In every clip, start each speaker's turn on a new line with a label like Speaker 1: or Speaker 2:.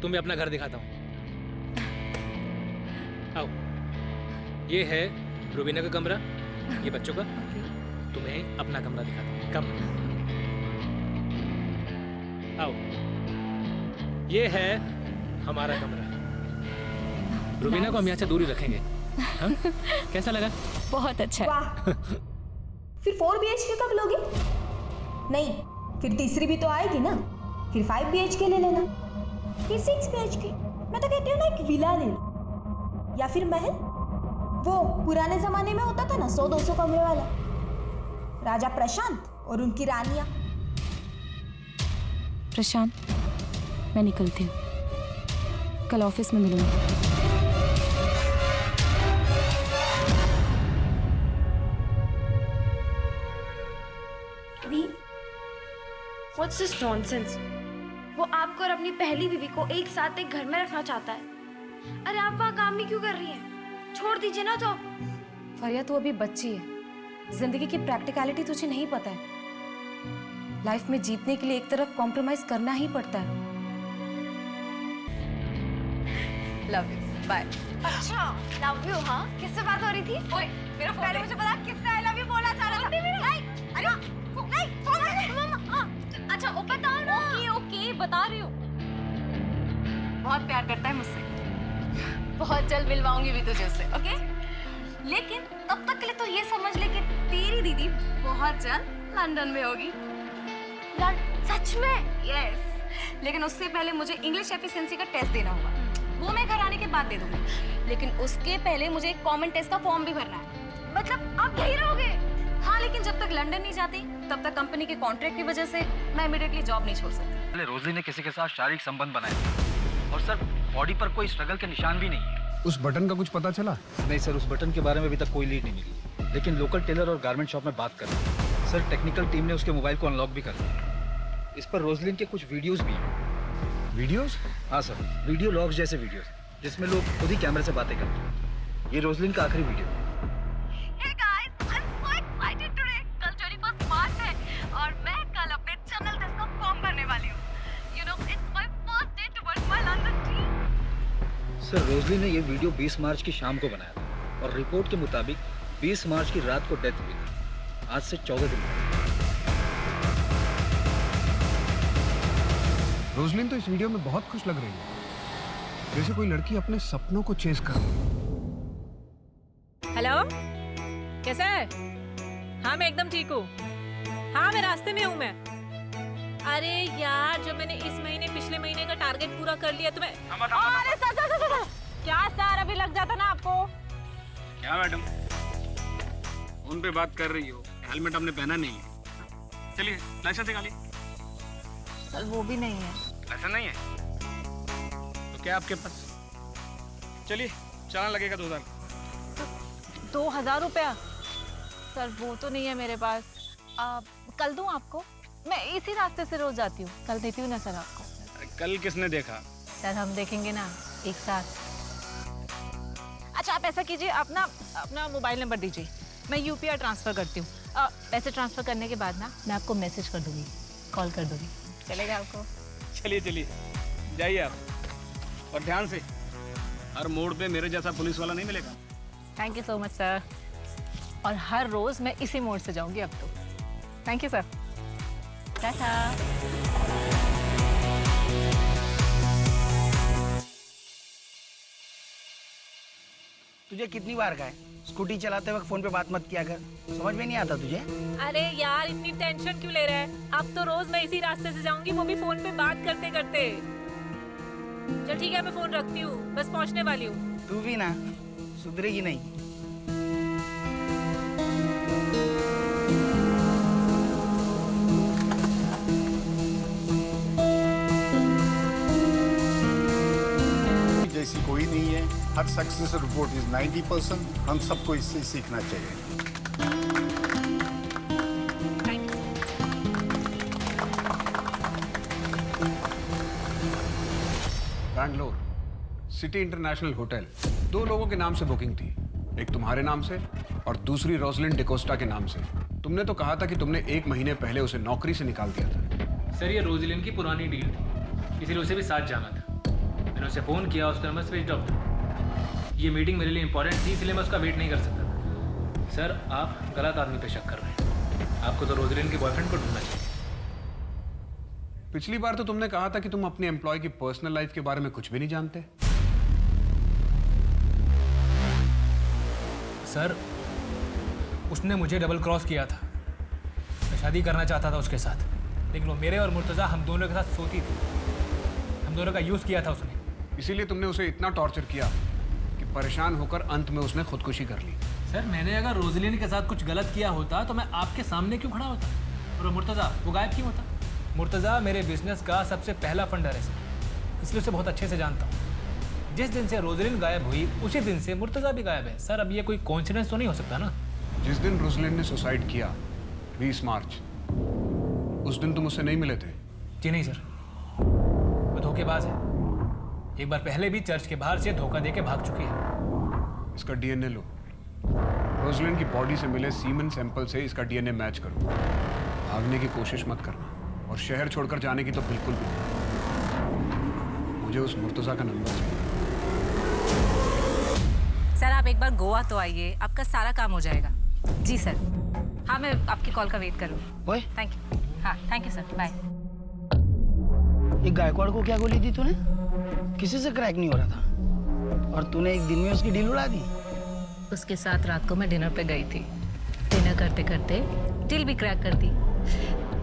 Speaker 1: तुम्हें अपना घर दिखाता हूँ। आओ, ये है रुबीना का कमरा, ये बच्चों का। तुम्हें अपना कमरा दिखाता हूँ। कम आओ, ये है हमारा कमरा। रुबीना को हम यहाँ से दूर ही रखेंगे। हाँ? कैसा लगा?
Speaker 2: बहुत अच्छा।
Speaker 3: वाह। फिर 4 BHK कब लोगे? नहीं, फिर तीसरी भी तो आएगी ना। फिर 5 BHK ले लेना, फिर 6 BHK। मैं तो कहती हूँ ना, एक विला ले लो या फिर महल। वो पुराने जमाने में होता था ना, 100-200 कमरे वाला। राजा प्रशांत और उनकी रानियां।
Speaker 2: प्रशांत, मैं निकलती हूँ, कल ऑफिस में मिलूंगी।
Speaker 4: What's this nonsense? वो आपको और अपनी पहली बीवी को एक साथ एक घर में रखना चाहता है। अरे आप वहाँ काम भी क्यों कर रही हैं? छोड़ दीजिए ना जॉब।
Speaker 5: फरिया, तू अभी बच्ची है, जिंदगी की प्रैक्टिकलिटी तुझे नहीं पता है। लाइफ में जीतने के लिए एक तरफ कॉम्प्रोमाइज करना ही पड़ता है। Love you, bye.
Speaker 4: अच्छा, लव यू? हाँ, किससे बात हो रही थी? ओए, मेरा फोन पहले मुझे बता, किससे आई लव यू बोलना चाह रहा था? नहीं, अरे नहीं, फोन दे मम्मा। हाँ, अच्छा, ओ बताओ ना। ओके, बता रही हूँ।
Speaker 5: बहुत प्यार करता है मुझसे, बहुत जल्द मिलवाऊंगी भी तुझे उससे, ओके? लेकिन तब तक के लिए तो ये समझ ले कि तेरी दीदी बहुत जल्द लंदन में होगी।
Speaker 4: सच में?
Speaker 5: यस। लेकिन उससे पहले मुझे इंग्लिश एफिशिएंसी का टेस्ट देना होगा। वो मैं घर आने के बाद दे दूंगी, लेकिन उसके पहले मुझे एक कॉमन टेस्ट का फॉर्म भी भरना है।
Speaker 4: मतलब आप यही रहोगे?
Speaker 5: हाँ, लेकिन जब तक लंदन नहीं जाती तब तक कंपनी के कॉन्ट्रैक्ट की वजह से मैं इमीडिएटली जॉब नहीं छोड़ सकती।
Speaker 6: पहले रोजली ने किसी के साथ शारीरिक संबंध बनाए और सर बॉडी पर कोई स्ट्रगल के निशान भी नहीं है।
Speaker 7: उस बटन का कुछ पता चला?
Speaker 6: नहीं सर, उस बटन के बारे में अभी तक कोई लीड नहीं मिली, लेकिन लोकल टेलर और गारमेंट शॉप में बात कर रहे हैं। सर टेक्निकल टीम ने उसके मोबाइल को अनलॉक भी कर दिया। इस पर रोजलिन के कुछ वीडियोस भी हैं।
Speaker 7: वीडियोस?
Speaker 6: हाँ सर, वीडियो लॉग्स जैसे वीडियोस जिसमें लोग खुद ही कैमरे से बातें करते हैं। ये रोजलिन का आखिरी वीडियो है।
Speaker 5: Hey guys, I'm so excited today. कल 21 मार्च है और मैं कल अपने चैनल टेस्ट का फॉर्म भरने वाली हूँ। You know, it's my first day towards my London dream.
Speaker 6: Sir Roslin ने ये वीडियो 20 मार्च की शाम को बनाया था और रिपोर्ट के मुताबिक 20 मार्च की रात को डेथ हुई थी। आज से 14 दिन पहले।
Speaker 7: रोजलिन तो इस वीडियो में बहुत खुश लग रही है, जैसे कोई लड़की अपने सपनों को चेस कर रही है।
Speaker 8: हेलो, कैसा है? हाँ, मैं एकदम ठीक हूँ। हाँ, मैं रास्ते में हूँ मैं। अरे यार, जब मैंने इस महीने पिछले महीने का टारगेट पूरा कर लिया तो मैं अरे सर क्या सर, अभी लग जाता ना आपको।
Speaker 9: क्या मैडम, फोन पे बात कर रही हो, हेलमेट आपने पहना नहीं है। चलिए लाइसेंस निकालिए।
Speaker 8: सर वो भी नहीं है।
Speaker 9: लाइसेंस नहीं है तो क्या आपके पास? चलिए, चालान लगेगा 2000।
Speaker 8: 2000 रुपया? सर वो तो नहीं है मेरे पास। कल दूं आपको? मैं इसी रास्ते से रोज जाती हूँ, कल देती हूँ ना सर आपको।
Speaker 9: कल किसने देखा?
Speaker 8: सर हम देखेंगे ना एक साथ। अच्छा, आप ऐसा कीजिए, अपना मोबाइल नंबर दीजिए, मैं UPI ट्रांसफर करती हूँ। पैसे ट्रांसफर करने के बाद ना मैं आपको मैसेज कर दूंगी, कॉल कर दूंगी। चलेगा आपको?
Speaker 9: चलिए चलिए, जाइए आप, और ध्यान से, हर मोड़ पे मेरे जैसा पुलिस वाला नहीं मिलेगा।
Speaker 8: Thank you so much sir. और हर रोज मैं इसी मोड़ से जाऊंगी अब तो। Thank you sir. टाटा।
Speaker 10: तुझे कितनी बार कहा है स्कूटी चलाते वक्त फोन पे बात मत किया कर, समझ में नहीं आता तुझे?
Speaker 8: अरे यार, इतनी टेंशन क्यों ले रहा है? अब तो रोज मैं इसी रास्ते से जाऊंगी, वो भी फोन पे बात करते करते। चल ठीक है, मैं फोन रखती हूँ, बस पहुँचने वाली हूँ।
Speaker 10: तू भी ना सुधरेगी नहीं।
Speaker 11: जैसी कोई नहीं है, हर सक्सेस रिपोर्ट इज 90%। हम सबको इससे सीखना चाहिए।
Speaker 7: बैंगलोर सिटी इंटरनेशनल होटल, 2 लोगों के नाम से बुकिंग थी, एक तुम्हारे नाम से और दूसरी रोजलिन डिकोस्टा के नाम से। तुमने तो कहा था कि तुमने 1 महीने पहले उसे नौकरी से निकाल दिया था।
Speaker 1: सर ये रोजलिन की पुरानी डील थी, इसीलिए उसे भी साथ जाना था। मैंने उसे फ़ोन किया, उसका नंबर स्विच ऑफ था। ये मीटिंग मेरे लिए इंपॉर्टेंट थी, इसलिए मैं उसका वेट नहीं कर सकता था। सर, आप गलत आदमी पे शक कर रहे हैं। आपको तो रोजलिन के बॉयफ्रेंड को ढूंढना चाहिए।
Speaker 7: पिछली बार तो तुमने कहा था कि तुम अपने एम्प्लॉय की पर्सनल लाइफ के बारे में कुछ भी नहीं जानते।
Speaker 1: सर, उसने मुझे डबल क्रॉस किया था। मैं शादी करना चाहता था उसके साथ, लेकिन वो मेरे और मुर्तज़ा हम दोनों के साथ सोती थी। हम दोनों का यूज़ किया था उसने।
Speaker 7: इसीलिए तुमने उसे इतना टॉर्चर किया कि परेशान होकर अंत में उसने खुदकुशी कर ली।
Speaker 1: सर, मैंने अगर रोजलिन के साथ कुछ गलत किया होता तो मैं आपके सामने क्यों खड़ा होता? और मुर्तज़ा वो गायब क्यों होता? मुर्तज़ा मेरे बिजनेस का सबसे पहला फंडर है सर, इसलिए उसे बहुत अच्छे से जानता हूँ। जिस दिन से रोजलिन गायब हुई उसी दिन से मुर्तज़ा भी गायब है। सर, अब ये कोई कोइंसिडेंस तो नहीं हो सकता ना?
Speaker 7: जिस दिन रोजलिन ने सुसाइड किया 20 मार्च, उस दिन तुम उससे नहीं मिले थे?
Speaker 1: जी नहीं सर, वो धोखेबाज है। एक बार पहले भी चर्च के बाहर से धोखा देके भाग चुकी है।
Speaker 7: इसका डीएनए लो। रोजलिन की बॉडी से मिले सीमेन सैंपल से इसका डीएनए मैच करो। भागने की कोशिश मत करना, और शहर छोड़कर जाने की तो बिल्कुल भी नहीं। मुझे उस मुर्तज़ा का नंबर चाहिए।
Speaker 8: सर, आप एक बार गोवा तो आइए, आपका सारा काम हो जाएगा। जी सर। हाँ, मैं आपकी कॉल का वेट करूँगी।
Speaker 10: ओए,
Speaker 8: थैंक यू। हाँ, थैंक यू सर, बाय।
Speaker 10: ये गायकवाड़ को क्या गोली दी तूने? किसी से क्रैक नहीं हो रहा था और तूने एक दिन में उसकी डील उड़ा दी।
Speaker 8: उसके साथ रात को मैं डिनर पे गई थी। डिनर करते करते डील भी क्रैक कर दी।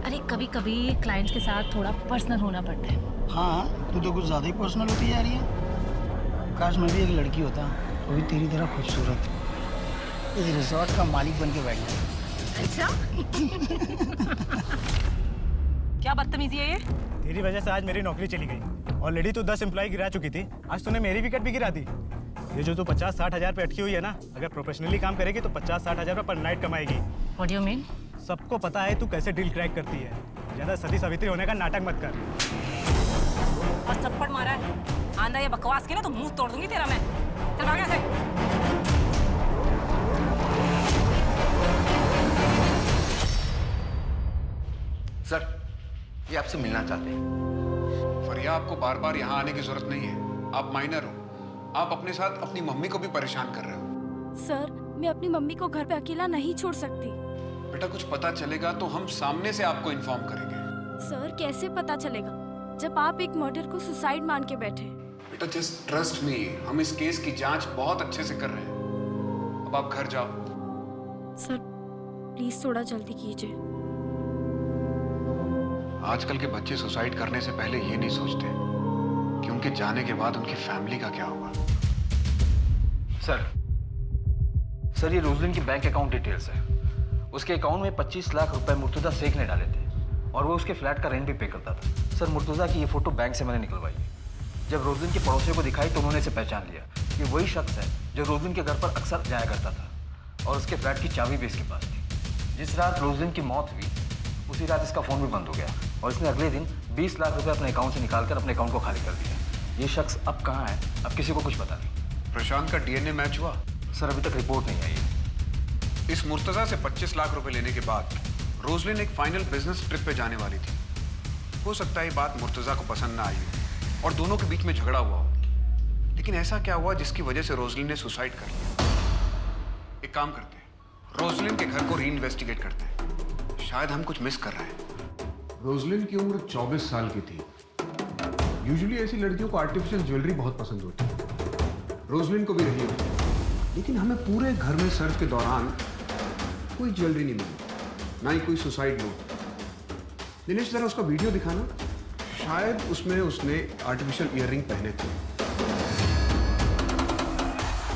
Speaker 8: अरे कभी कभी क्लाइंट्स के साथ थोड़ा पर्सनल होना पड़ता है।
Speaker 10: हाँ, तू तो कुछ ज़्यादा ही पर्सनल होती जा रही है। काश मैं भी एक लड़की होता, वो भी तेरी तरह खूबसूरत, इस रिजॉर्ट का मालिक बन के बैठ जाए।
Speaker 8: अच्छा? क्या बदतमीजी है ये?
Speaker 12: तेरी वजह से आज मेरी नौकरी चली गई। ऑलरेडी तू 10 एम्प्लॉय गिरा चुकी थी, आज तूने मेरी विकेट भी गिरा दी। ये जो तू 50-60 हज़ार पे अटकी हुई है ना, अगर प्रोफेशनली काम करेगी तो 50-60 हज़ार पर night कमाएगी।
Speaker 8: What do you mean?
Speaker 12: सबको पता है तू कैसे डील क्रैक करती है। ज्यादा सती सावित्री होने का नाटक मत कर।
Speaker 8: और थप्पड़ मारा है आंधा, ये बकवास की ना तो मुंह तोड़ दूंगी तेरा मैं। चल भाग यहाँ से।
Speaker 13: सर, ये आपसे मिलना चाहते हैं।
Speaker 7: फरिया, आपको बार बार यहाँ आने की जरूरत नहीं है। आप माइनर हो। आप अपने साथ अपनी मम्मी को भी परेशान कर रहे हो।
Speaker 14: सर, मैं अपनी मम्मी को घर पे अकेला नहीं छोड़ सकती।
Speaker 7: बेटा, कुछ पता चलेगा तो हम सामने से आपको इन्फॉर्म करेंगे।
Speaker 14: सर, कैसे पता चलेगा जब आप एक मर्डर को सुसाइड मान के बैठे?
Speaker 7: बेटा, जस्ट ट्रस्ट मी, हम इस केस की जांच बहुत अच्छे से कर रहे हैं। अब आप घर जाओ।
Speaker 14: सर, प्लीज थोड़ा जल्दी कीजिए।
Speaker 7: आजकल के बच्चे सुसाइड करने से पहले ये नहीं सोचते कि उनके जाने के बाद उनकी फैमिली का क्या होगा।
Speaker 6: सर, ये रोजलिन की बैंक अकाउंट डिटेल्स है। उसके अकाउंट में 25 लाख रुपए मुर्तज़ा शेख ने डाले थे और वो उसके फ्लैट का रेंट भी पे करता था। सर, मुर्तज़ा की ये फोटो बैंक से मैंने निकलवाई है। जब रोजलिन के पड़ोसियों को दिखाई तो उन्होंने इसे पहचान लिया। ये वही शख्स है जो रोजलिन के घर पर अक्सर जाया करता था और उसके फ्लैट की चाबी भी इसके पास थी। जिस रात रोजलिन की मौत हुई उसी रात इसका फ़ोन भी बंद हो गया और इसने अगले दिन 20 लाख रुपए अपने अकाउंट से निकालकर अपने अकाउंट को खाली कर दिया। ये शख्स अब कहाँ है, अब किसी को कुछ पता नहीं।
Speaker 7: प्रशांत का डीएनए मैच हुआ?
Speaker 6: सर, अभी तक रिपोर्ट नहीं आई है।
Speaker 7: इस मुर्तज़ा से 25 लाख रुपए लेने के बाद रोजलिन एक फाइनल बिजनेस ट्रिप पे जाने वाली थी। हो सकता है ये बात मुर्तज़ा को पसंद ना आई हो और दोनों के बीच में झगड़ा हुआ हो। लेकिन ऐसा क्या हुआ जिसकी वजह से रोजलिन ने सुसाइड कर लिया? एक काम करते हैं, रोजलिन के घर को री इन्वेस्टिगेट करते हैं। शायद हम कुछ मिस कर रहे हैं। रोजलिन की उम्र 24 साल की थी। यूजुअली ऐसी लड़कियों को आर्टिफिशियल ज्वेलरी बहुत पसंद होती है। रोजलिन को भी रही होती, लेकिन हमें पूरे घर में सर्च के दौरान कोई ज्वेलरी नहीं मिली, ना ही कोई सुसाइड नोट। दिनेश, जरा उसका वीडियो दिखाना। शायद उसमें उसने आर्टिफिशियल ईयररिंग पहने थे।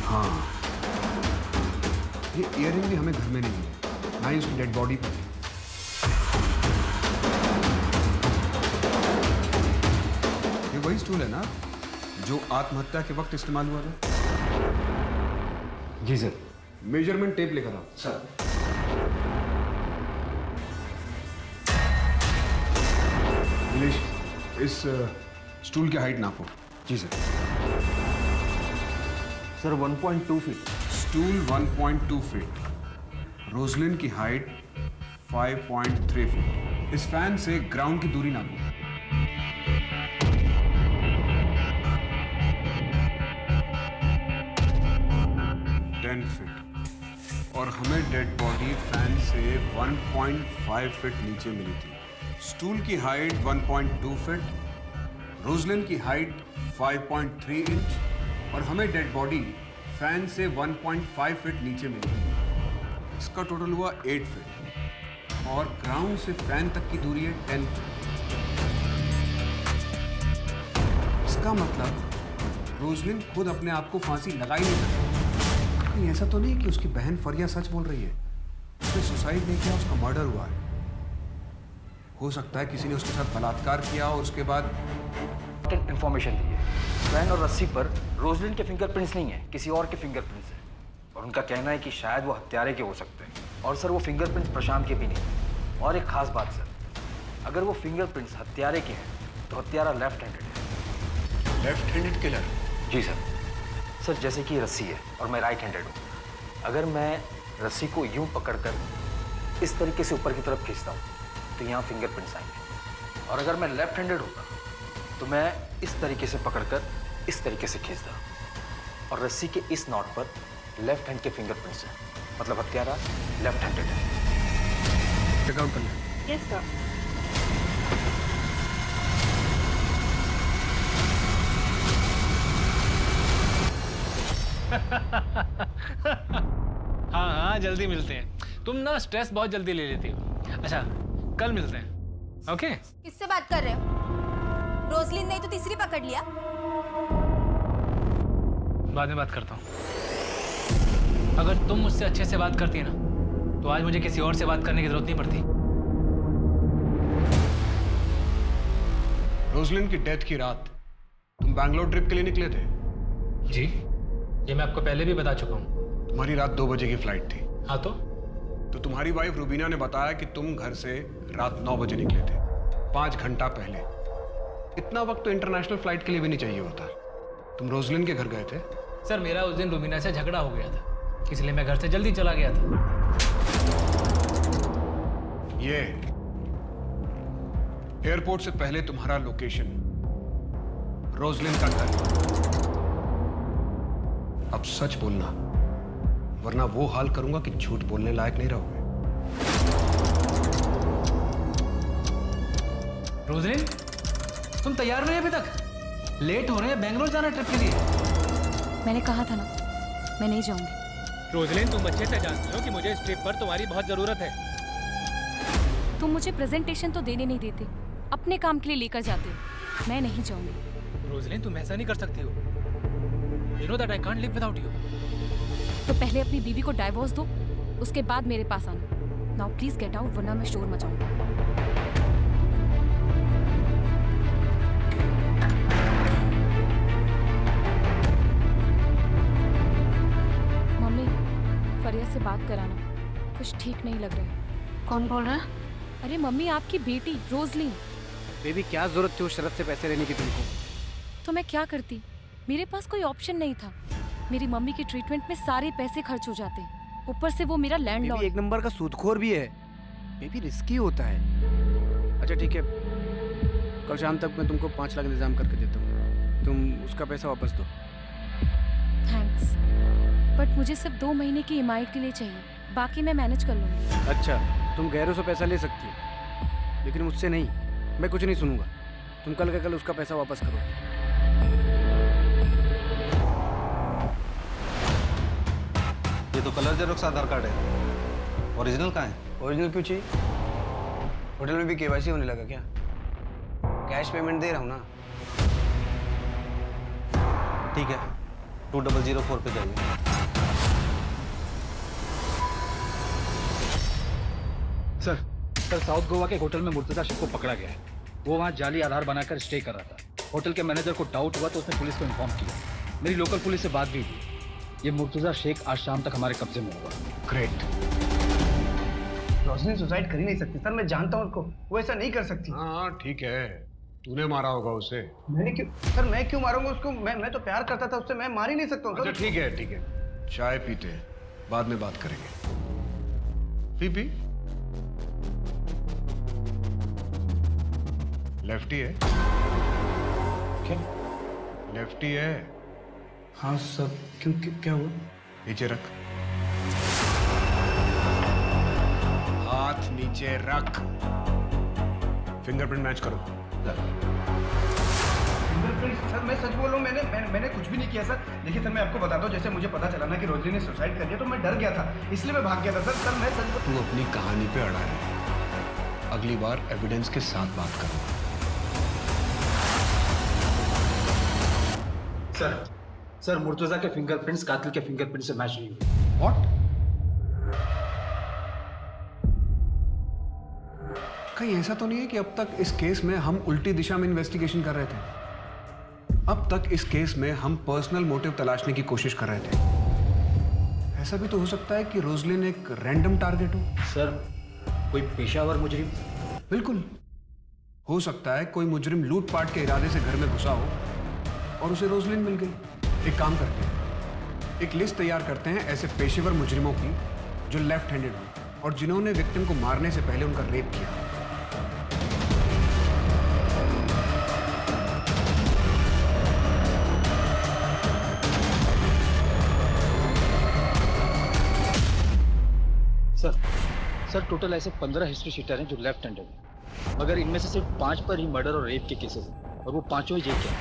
Speaker 7: हाँ, ये ईयररिंग भी हमें घर में नहीं मिली, ना ही उसकी डेड बॉडी पर। ये वही स्टूल है ना जो आत्महत्या के वक्त इस्तेमाल हुआ था?
Speaker 6: जी सर।
Speaker 7: मेजरमेंट टेप लेकर आओ।
Speaker 6: सर।
Speaker 7: दिनेश, इस स्टूल की हाइट नापो।
Speaker 6: जी sir. Sir, 1.2 feet.
Speaker 7: Stool 1.2 feet. Roslyn की हाइट 5.3 फीट। इस फैन से ग्राउंड की दूरी नापो। 10 फीट और हमें डेड बॉडी फैन से 1.5 फीट नीचे मिली थी। स्टूल की हाइट 1.2 फीट, रोजलिन की हाइट 5.3 इंच और हमें डेड बॉडी फैन से 1.5 फीट नीचे मिली थी। इसका टोटल हुआ 8 फीट और ग्राउंड से फैन तक की दूरी है 10 फीट। इसका मतलब रोजलिन खुद अपने आप को फांसी लगा ही नहीं सकती। कहीं ऐसा तो नहीं कि उसकी बहन फरिया सच बोल रही है, उसने सुसाइड नहीं किया, उसका मर्डर हुआ है। हो सकता है किसी ने उसके साथ बलात्कार किया और उसके बाद
Speaker 6: इंफॉर्मेशन दी है। फैन और रस्सी पर रोजलिन के फिंगरप्रिंट्स नहीं है, किसी और के फिंगरप्रिंट्स हैं और उनका कहना है कि शायद वो हत्यारे के हो सकते हैं। और सर वो फिंगरप्रिंट्स प्रशांत के भी नहीं हैं। और एक खास बात सर, अगर वो फिंगरप्रिंट्स हत्यारे के हैं तो हत्यारा लेफ्ट हैंडेड है।
Speaker 7: Left handed killer?
Speaker 6: जी सर। सर जैसे कि रस्सी है और मैं राइट हैंडेड हूँ, अगर मैं रस्सी को यूं पकड़कर इस तरीके से ऊपर की तरफ खींचता हूँ तो यहाँ फिंगरप्रिंट्स आएंगे, और अगर मैं लेफ्ट हैंडेड होता तो मैं इस तरीके से पकड़कर इस तरीके से खींचता और रस्सी के इस नॉट पर लेफ्ट हैंड के फिंगरप्रिंट्स हैं, मतलब हत्यारा लेफ्ट हैंडेड है।
Speaker 7: चेकआउट कर लें।
Speaker 5: Yes sir.
Speaker 1: हाँ हाँ जल्दी मिलते हैं। तुम ना स्ट्रेस बहुत जल्दी ले लेती हो। अच्छा कल मिलते हैं, ओके?
Speaker 4: किससे बात कर रहे हो? रोजलिन नहीं तो तीसरी पकड़ लिया।
Speaker 1: बाद में बात करता हूँ। अगर तुम मुझसे अच्छे से बात करती ना तो आज मुझे किसी और से बात करने की जरूरत नहीं पड़ती।
Speaker 7: रोजलिन की डेथ की रात तुम बैंगलोर ट्रिप के लिए निकले थे?
Speaker 1: जी, ये मैं आपको पहले भी बता चुका हूँ।
Speaker 7: तुम्हारी रात 2 बजे की फ्लाइट थी।
Speaker 1: हाँ तो
Speaker 7: तुम्हारी वाइफ रुबीना ने बताया कि तुम घर से रात 9 बजे निकले थे, 5 घंटा पहले। इतना वक्त तो इंटरनेशनल फ्लाइट के लिए भी नहीं चाहिए होता। तुम रोजलिन के घर गए थे?
Speaker 1: सर मेरा उस दिन रुबीना से झगड़ा हो गया था, इसलिए मैं घर से जल्दी चला गया था।
Speaker 7: ये एयरपोर्ट से पहले तुम्हारा लोकेशन रोजलिन का घर। अब सच बोलना, वरना वो हाल करूंगा कि झूठ बोलने लायक नहीं रहोगे।
Speaker 1: रोजलिन, तुम तैयार नहीं अभी तक? लेट हो रहे हैं, बेंगलोर जाना ट्रिप के लिए।
Speaker 2: मैंने कहा था ना, मैं नहीं जाऊंगी।
Speaker 1: रोजलिन तुम अच्छे से जानती हो कि मुझे इस ट्रिप पर तुम्हारी बहुत जरूरत है।
Speaker 2: तुम मुझे प्रेजेंटेशन तो देने नहीं देते, अपने काम के लिए लेकर जाते हो। मैं नहीं जाऊंगी।
Speaker 1: रोजलिन तुम ऐसा नहीं कर सकती हो। You know that I can't live without you.
Speaker 2: तो पहले अपनी बीवी को डाइवोर्स दो, उसके बाद मेरे पास आना। नाउ प्लीज गेट आउट, वरना मैं शोर मचाऊंगा। मम्मी, फरिया से बात कराना, कुछ ठीक नहीं लग रहा है।
Speaker 14: कौन बोल रहा है?
Speaker 2: अरे मम्मी, आपकी बेटी रोजलिन।
Speaker 12: बेबी क्या जरूरत थी उस शरत से पैसे लेने की तुमको?
Speaker 2: तो मैं क्या करती? मेरे पास कोई ऑप्शन नहीं था। मेरी मम्मी के ट्रीटमेंट में सारे पैसे खर्च हो जाते हैं, ऊपर से वो मेरा लैंडलॉर्ड।
Speaker 12: एक नंबर का सूदखोर भी है। बेबी रिस्की होता है। अच्छा ठीक है, कल शाम तक मैं तुमको 5 लाख इंतजाम करके देता हूँ, तुम उसका पैसा वापस दो।
Speaker 2: थैंक्स, बट मुझे सिर्फ 2 महीने की ईएमआई के लिए चाहिए, बाकी मैं मैनेज कर लूँगी।
Speaker 12: अच्छा, तुम गैरों से पैसा ले सकती हो, लेकिन मुझसे नहीं। मैं कुछ नहीं सुनूंगा। तुम कल का कल उसका पैसा वापस करो।
Speaker 15: ये तो कलर जेरोक्स आधार कार्ड है, ओरिजिनल कहाँ है?
Speaker 12: ओरिजिनल क्यों चाहिए? होटल में भी केवाईसी होने लगा क्या? कैश पेमेंट दे रहा हूँ ना।
Speaker 15: ठीक है, 2004 पे जाइए।
Speaker 6: सर साउथ गोवा के होटल में मुर्तजा शेख को पकड़ा गया है। वो वहाँ जाली आधार बनाकर स्टे कर रहा था। होटल के मैनेजर को डाउट हुआ तो उसने पुलिस को इन्फॉर्म किया। मेरी लोकल पुलिस से बात भी हुई। ये मुर्तजा शेख आज शाम तक हमारे कब्जे में होगा।
Speaker 7: ग्रेट।
Speaker 10: रोशनी सुसाइड कर ही नहीं सकती सर, मैं जानता हूँ उसको, वो ऐसा नहीं कर सकती।
Speaker 7: हाँ ठीक है, तूने मारा होगा उसे।
Speaker 10: मैंने क्यों सर, मैं क्यों मारूंगा उसको? मैं तो प्यार करता था उससे, मैं मार ही नहीं सकता हूँ।
Speaker 7: अच्छा ठीक है, चाय पीते हैं, बाद में बात करेंगे। पी लेफ्टी है
Speaker 10: क्या?
Speaker 7: लेफ्टी है?
Speaker 10: हाँ सर, क्यों क्या हुआ?
Speaker 7: नीचे रख, हाथ नीचे रख। फिंगरप्रिंट मैच करो।
Speaker 6: सर मैं सच बोल रहा हूँ, मैंने कुछ भी नहीं किया सर। देखिए सर, मैं आपको बता दूं, जैसे मुझे पता चला ना कि रोजली ने सुसाइड कर लिया तो मैं डर गया था, इसलिए मैं भाग गया था सर। मैं सच
Speaker 7: तू अपनी कहानी पे अड़ा है, अगली बार एविडेंस के साथ बात करो।
Speaker 6: सर मुर्तजा के फिंगरप्रिंट्स कातिल के फिंगरप्रिंट से मैच नहीं हुए।
Speaker 7: व्हाट? कहीं ऐसा तो नहीं है कि अब तक इस केस में हम उल्टी दिशा में इन्वेस्टिगेशन कर रहे थे? अब तक इस केस में हम पर्सनल मोटिव तलाशने की कोशिश कर रहे थे। ऐसा भी तो हो सकता है कि रोजलिन एक रैंडम टारगेट हो।
Speaker 6: सर कोई पेशावर मुजरिम?
Speaker 7: बिल्कुल हो सकता है कोई मुजरिम लूटपाट के इरादे से घर में घुसा हो और उसे रोजलिन मिल गई। एक काम करते हैं, एक लिस्ट तैयार करते हैं ऐसे पेशेवर मुजरिमों की जो लेफ्ट हैंडेड हो और जिन्होंने विक्टिम को मारने से पहले उनका रेप किया।
Speaker 6: सर टोटल ऐसे 15 हिस्ट्री शीटर हैं जो लेफ्ट हैंडेड हैं, मगर इनमें से सिर्फ 5 पर ही मर्डर और रेप के केसेस हैं और वो पांचों ही जेल के हैं।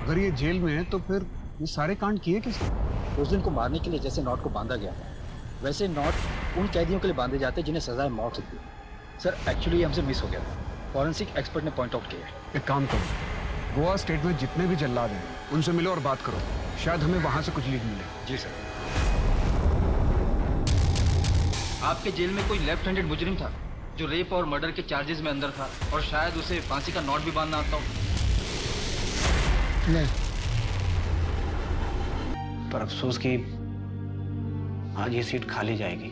Speaker 7: अगर ये जेल में है तो फिर ये सारे कांड किए किसने?
Speaker 6: रोजलिन को मारने के लिए जैसे नॉट को बांधा गया था, वैसे नॉट उन कैदियों के लिए बांधे जाते हैं जिन्हें सजाए मौत होती है। सर एक्चुअली ये हमसे मिस हो गया था, फॉरेंसिक एक्सपर्ट ने पॉइंट आउट किया है।
Speaker 7: एक काम करो, गोवा स्टेट में जितने भी जल्लाद हैं उनसे मिलो और बात करो, शायद हमें वहां से कुछ लीड मिले।
Speaker 6: जी सर। आपके जेल में कोई लेफ्ट हैंडेड मुजरिम था जो रेप और मर्डर के चार्जेस में अंदर था और शायद उसे फांसी का नॉट भी बांधना आता हो?
Speaker 10: नहीं।
Speaker 16: पर अफसोस कि आज ये सीट खाली जाएगी।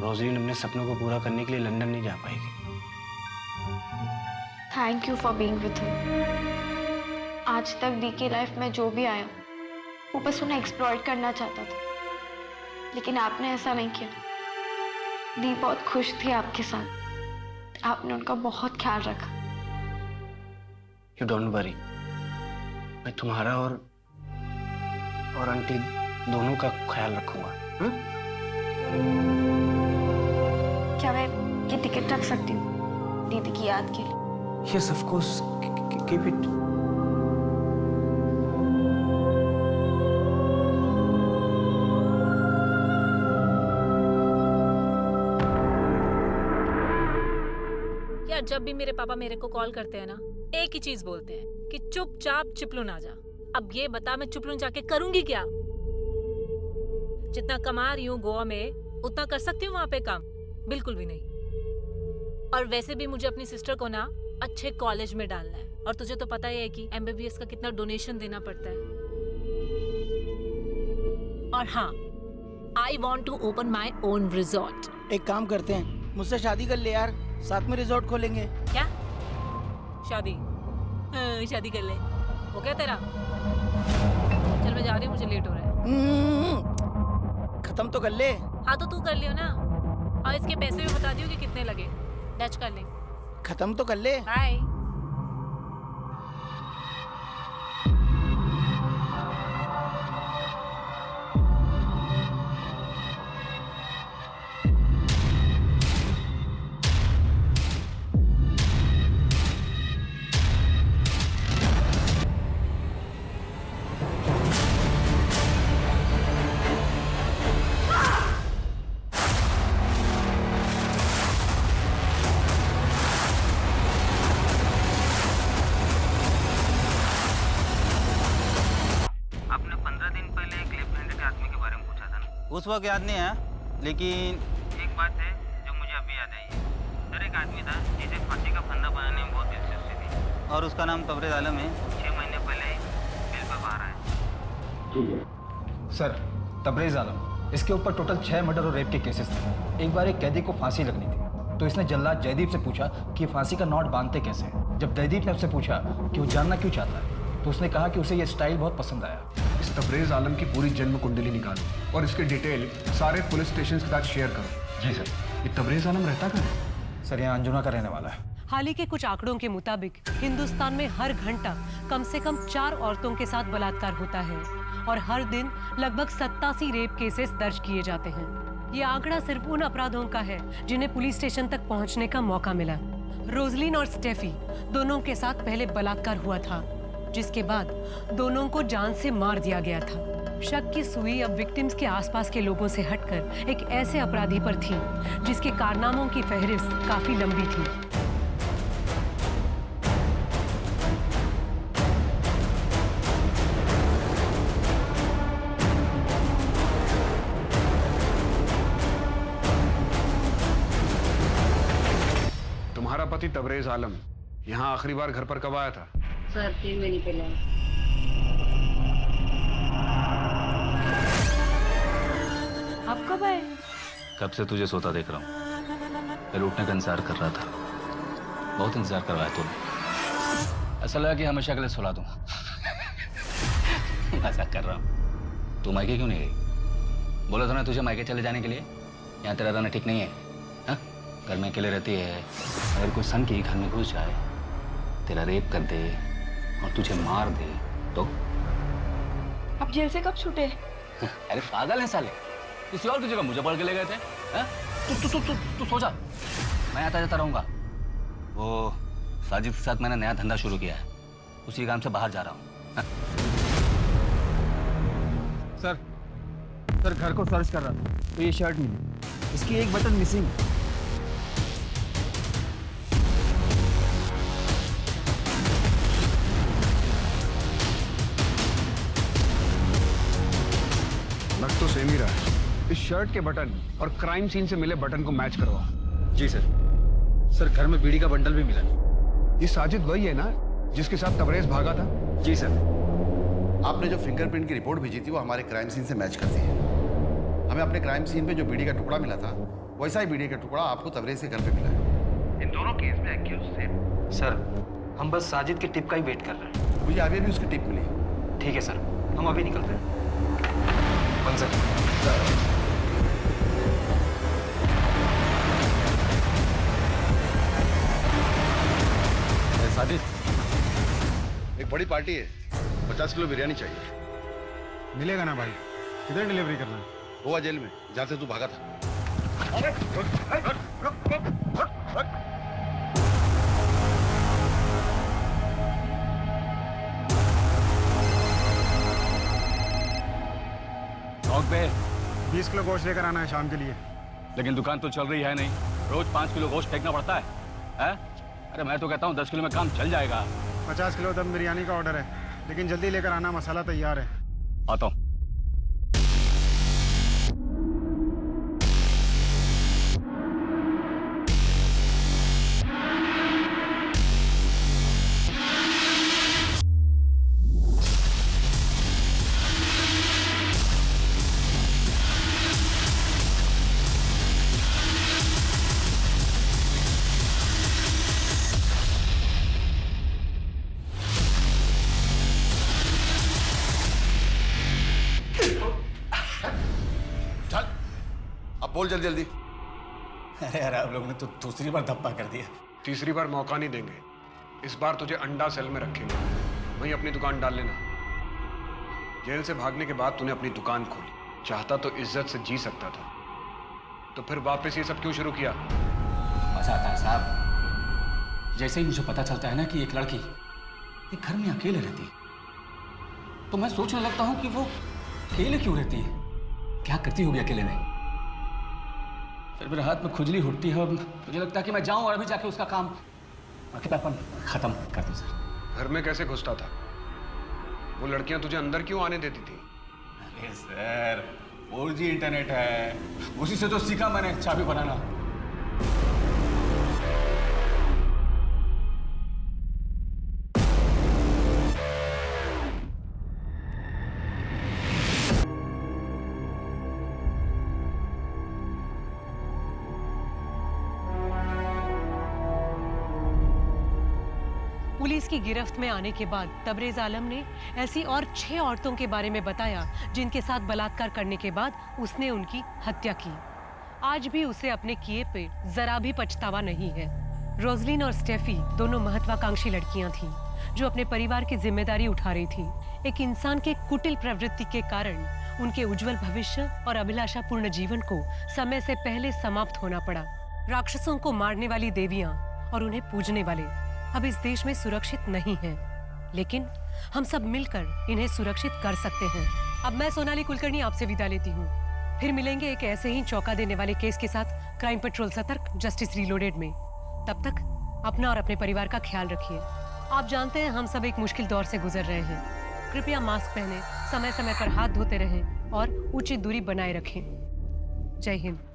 Speaker 16: रोजलिन अपने सपनों को पूरा करने के लिए लंदन नहीं जा पाएगी।
Speaker 14: Thank you for being with him. आज तक दी की लाइफ में जो भी आया वो बस उन्हें एक्सप्लॉइट करना चाहता था, लेकिन आपने ऐसा नहीं किया। दी बहुत खुश थी आपके साथ, आपने उनका बहुत ख्याल रखा।
Speaker 16: यू डोंट वरी, मैं तुम्हारा और आंटी दोनों का ख्याल रखूंगा।
Speaker 14: क्या मैं ये टिकट रख सकती हूँ दीदी की याद के लिए?
Speaker 16: Yes of course, keep it.
Speaker 8: यार जब भी मेरे पापा मेरे को कॉल करते हैं ना, एक ही चीज बोलते हैं कि चुपचाप चिपलू ना जा। अब ये बता मैं चिपलू जाके करूंगी क्या? जितना कमा रही हूँ गोवा में उतना कर सकती हूँ वहां पे काम? बिल्कुल भी नहीं। और वैसे भी मुझे अपनी सिस्टर को ना अच्छे कॉलेज में डालना है, और तुझे तो पता ही है कि MBBS का कितना डोनेशन देना पड़ता है। और हाँ, I want to open my own resort.
Speaker 10: एक काम करते हैं, मुझसे शादी कर ले यार, साथ में रिजॉर्ट खोलेंगे।
Speaker 8: क्या शादी? शादी कर ले, वो क्या तेरा? चल मैं जा रही हूँ, मुझे लेट हो रहा है।
Speaker 10: खत्म तो कर ले।
Speaker 8: हाँ तो तू कर लियो ना, और इसके पैसे भी बता दियो कि कितने लगे। डच कर ले।
Speaker 10: खत्म तो कर ले।
Speaker 8: बाय।
Speaker 17: उस वक्त याद नहीं है, लेकिन
Speaker 18: एक बात है जो मुझे अभी याद आई है। सर एक आदमी था जिसे फांसी का फंदा बनाने में बहुत दिलचस्पी थी,
Speaker 17: और उसका नाम तबरेज़ आलम है।
Speaker 18: 6 महीने पहले जेल पर बाहर आया।
Speaker 6: ठीक है सर, तबरेज़ आलम, इसके ऊपर टोटल 6 मर्डर और रेप के केसेस थे। एक बार एक कैदी को फांसी लगनी थी तो इसने जल्लाद जयदीप से पूछा कि फांसी का नॉट बांधते कैसे हैं। जब जयदीप ने उससे पूछा कि वो जानना क्यों चाहता है तो उसने कहा कि उसे ये स्टाइल बहुत पसंद आया।
Speaker 7: इस तबरेज़ आलम की पूरी जन्म कुंडली निकालो और इसके डिटेल सारे पुलिस स्टेशन के साथ शेयर करो।
Speaker 6: जी सर।
Speaker 7: ये तबरेज़ आलम रहता कहाँ है?
Speaker 6: सर यहाँ अंजुना का रहने वाला है।
Speaker 19: हाल ही के कुछ आंकड़ों के मुताबिक हिंदुस्तान में हर घंटा कम से कम 4 औरतों के साथ बलात्कार होता है और हर दिन लगभग 87 रेप केसेस दर्ज किए जाते हैं। ये आंकड़ा सिर्फ उन अपराधों का है जिन्हें पुलिस स्टेशन तक पहुंचने का मौका मिला। रोजलिन और स्टेफी दोनों के साथ पहले बलात्कार हुआ था, जिसके बाद दोनों को जान से मार दिया गया था। शक की सुई अब विक्टिम्स के आसपास के लोगों से हटकर एक ऐसे अपराधी पर थी जिसके कारनामों की फहरिस्त काफी लंबी थी।
Speaker 7: तुम्हारा पति तबरेज आलम यहाँ आखिरी बार घर पर कब आया था?
Speaker 20: सर 3 महीने पहले।
Speaker 19: आप कब आए?
Speaker 21: कब से तुझे सोता देख रहा हूँ। कल उठने का इंतजार कर रहा था। बहुत इंतजार करवाया तूने। ऐसा लगा कि हमेशा के लिए सुला दूँ। मजाक कर रहा हूँ। तू मायके क्यों नहीं गई? बोला था ना तुझे मायके चले जाने के लिए। यहाँ तेरा रहना ठीक नहीं है। हाँ? घर में अकेले रहती है। अगर कोई सन की घर में घुस जाए, तेरा रेप कर दे और तुझे मार दे तो?
Speaker 20: आप जेल से कब छूटे?
Speaker 21: अरे पागल है साले, किसी और की जगह मुझे पकड़ के ले गए थे। तू सो जा, मैं आता जाता रहूंगा। वो साजिद के साथ मैंने नया धंधा शुरू किया है, उसी काम से बाहर जा रहा हूँ।
Speaker 6: सर घर को सर्च कर रहा था तो ये शर्ट मिली, इसकी एक बटन मिसिंग।
Speaker 7: लग तो सेम ही रहा है। इस शर्ट के बटन और क्राइम सीन से मिले बटन को मैच करवाओ।
Speaker 6: जी सर घर में बीड़ी का बंडल भी मिला।
Speaker 7: ये साजिद वही है ना जिसके साथ तबरेज भागा था?
Speaker 6: जी सर।
Speaker 13: आपने जो फिंगरप्रिंट की रिपोर्ट भेजी थी वो हमारे क्राइम सीन से मैच करती है। हमें अपने क्राइम सीन पे जो बीड़ी का टुकड़ा मिला था वैसा ही बीड़ी का टुकड़ा आपको तबरेज के घर पे मिला है। इन दोनों केस में एक्यूज सेम।
Speaker 6: सर हम बस साजिद के टिप का ही वेट कर रहे हैं।
Speaker 13: मुझे अभी भी उसकी टिप मिली।
Speaker 6: ठीक है सर, हम अभी निकल रहे हैं। सर
Speaker 13: साजिद, एक बड़ी पार्टी है, 50 किलो बिरयानी चाहिए।
Speaker 12: मिलेगा ना भाई? किधर डिलीवरी करना है?
Speaker 13: गोवा जेल में, जहाँ से तू भागा था।
Speaker 21: पे
Speaker 12: 20 किलो गोश्त लेकर आना है शाम के लिए।
Speaker 21: लेकिन दुकान तो चल रही है नहीं, रोज 5 किलो गोश्त फेंकना पड़ता है। अरे मैं तो कहता हूँ 10 किलो में काम चल जाएगा।
Speaker 12: 50 किलो दम बिरयानी का ऑर्डर है, लेकिन जल्दी लेकर आना, मसाला तैयार है।
Speaker 21: आता हूँ।
Speaker 13: बोल जल्दी जल्दी।
Speaker 12: अरे यार आप लोगों ने तो दूसरी बार धप्पा कर दिया।
Speaker 7: तीसरी बार मौका नहीं देंगे। इस बार तुझे अंडा सेल में रखेंगे, वहीं अपनी दुकान डाल लेना। जेल से भागने के बाद तूने अपनी दुकान खोली, चाहता तो इज्जत से जी सकता था, तो फिर वापस ये सब क्यों शुरू किया?
Speaker 21: मजा आता है साहब। जैसे ही मुझे पता चलता है ना कि एक लड़की एक घर में अकेले रहती है, तो मैं सोचने लगता हूँ कि वो अकेले क्यों रहती है, क्या करती होगी अकेले में। फिर मेरे हाथ में खुजली उठती है और मुझे लगता है कि मैं जाऊं और अभी जाके उसका काम खत्म कर दूं। सर
Speaker 7: घर में कैसे घुसता था? वो लड़कियां तुझे अंदर क्यों आने देती थी?
Speaker 21: अरे सर 4G इंटरनेट है, उसी से तो सीखा मैंने चाबी बनाना।
Speaker 19: पुलिस की गिरफ्त में आने के बाद तबरेज आलम ने ऐसी और 6 औरतों के बारे में बताया जिनके साथ बलात्कार करने के बाद उसने उनकी हत्या की। आज भी उसे अपने किए पे जरा भी पछतावा नहीं है। रोजलिन और स्टेफी दोनों महत्वाकांक्षी लड़कियां थीं, जो अपने परिवार की जिम्मेदारी उठा रही थीं। एक इंसान के कुटिल प्रवृत्ति के कारण उनके उज्जवल भविष्य और अभिलाषापूर्ण जीवन को समय से पहले समाप्त होना पड़ा। राक्षसों को मारने वाली देवियां और उन्हें पूजने वाले अब इस देश में सुरक्षित नहीं हैं, लेकिन हम सब मिलकर इन्हें सुरक्षित कर सकते हैं। अब मैं सोनाली कुलकर्णी आपसे विदा लेती हूँ। फिर मिलेंगे एक ऐसे ही चौंका देने वाले केस के साथ क्राइम पेट्रोल सतर्क जस्टिस रीलोडेड में। तब तक अपना और अपने परिवार का ख्याल रखिए। आप जानते हैं हम सब एक मुश्किल दौर से गुजर रहे हैं। कृपया मास्क पहने, समय समय पर हाथ धोते रहें और उचित दूरी बनाए रखें। जय हिंद।